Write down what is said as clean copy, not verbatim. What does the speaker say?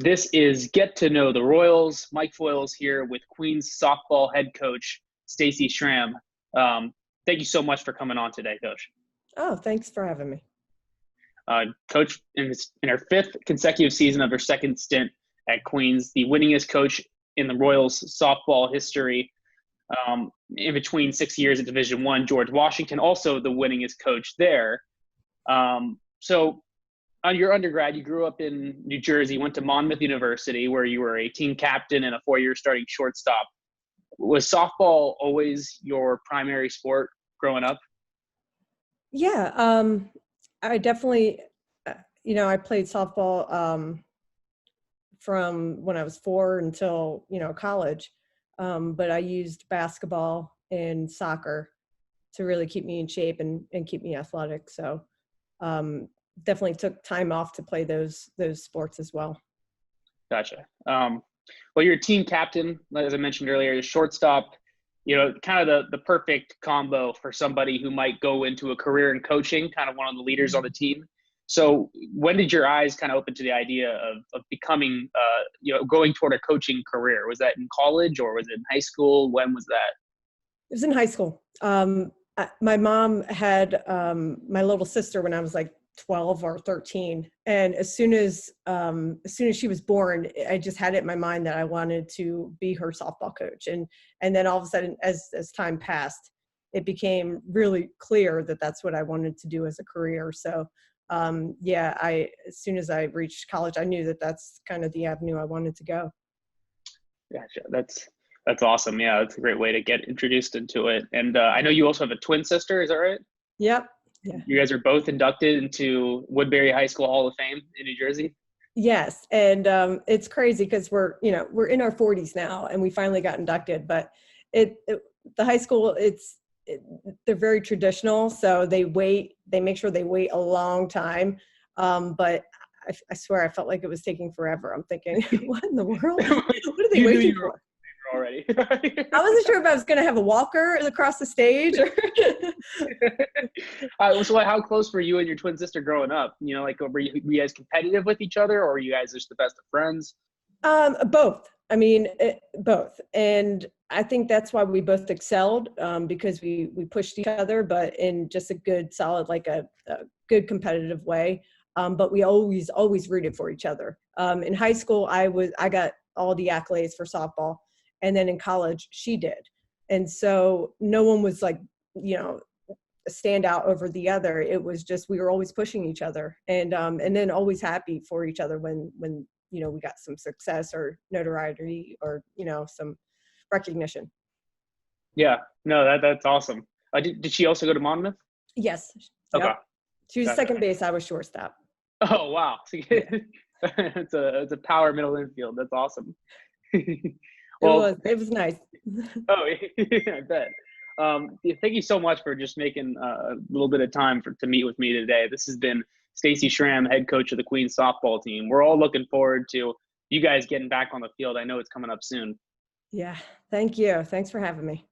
This is Get to Know the Royals. Mike Foyles here with Queens softball head coach Stacey Schramm. Thank you so much for coming on today, Coach. Oh, thanks for having me. Coach, in her fifth consecutive season of her second stint at Queens, the winningest coach in the Royals softball history. In between 6 years at Division I, George Washington, also the winningest coach there. So on your undergrad, you grew up in New Jersey, went to Monmouth University, where you were a team captain and a 4-year starting shortstop. Was softball always your primary sport growing up? Yeah, I definitely, I played softball from when I was 4 until, college. But I used basketball and soccer to really keep me in shape and keep me athletic. So definitely took time off to play those sports as well. Gotcha. Well, you're a team captain, as I mentioned earlier, the shortstop, kind of the perfect combo for somebody who might go into a career in coaching, kind of one of the leaders on the team. So when did your eyes kind of open to the idea of becoming, going toward a coaching career? Was that in college or was it in high school? When was that? It was in high school. My mom had my little sister when I was like 12 or 13. And as soon as she was born, I just had it in my mind that I wanted to be her softball coach. And then all of a sudden, as time passed, it became really clear that that's what I wanted to do as a career. So as soon as I reached college, I knew that that's kind of the avenue I wanted to go. Gotcha. That's awesome. Yeah, that's a great way to get introduced into it. And I know you also have a twin sister. Is that right? Yep. Yeah. You guys are both inducted into Woodbury High School Hall of Fame in New Jersey? Yes. And it's crazy because we're in our 40s now and we finally got inducted, but the high school, they're very traditional. So they make sure they wait a long time. But I swear I felt like it was taking forever. I'm thinking, what in the world? What are they waiting for? Already. I wasn't sure if I was going to have a walker across the stage. So how close were you and your twin sister growing up? Were you guys competitive with each other, or were you guys just the best of friends? Both. I mean, both. And I think that's why we both excelled, because we pushed each other, but in just a good, solid, like a good competitive way. But we always rooted for each other. In high school, I got all the accolades for softball. And then in college, she did. And so no one was like, a standout over the other. It was just, we were always pushing each other and then always happy for each other when we got some success or notoriety or, some recognition. Yeah, no, that's awesome. Did she also go to Monmouth? Yes. Okay. Yep. She was second base. I was shortstop. Oh, wow. It's a power middle infield. That's awesome. Well, it was nice. Oh, yeah, I bet. Thank you so much for just making a little bit of time to meet with me today. This has been Stacey Schramm, head coach of the Queens softball team. We're all looking forward to you guys getting back on the field. I know it's coming up soon. Yeah. Thank you. Thanks for having me.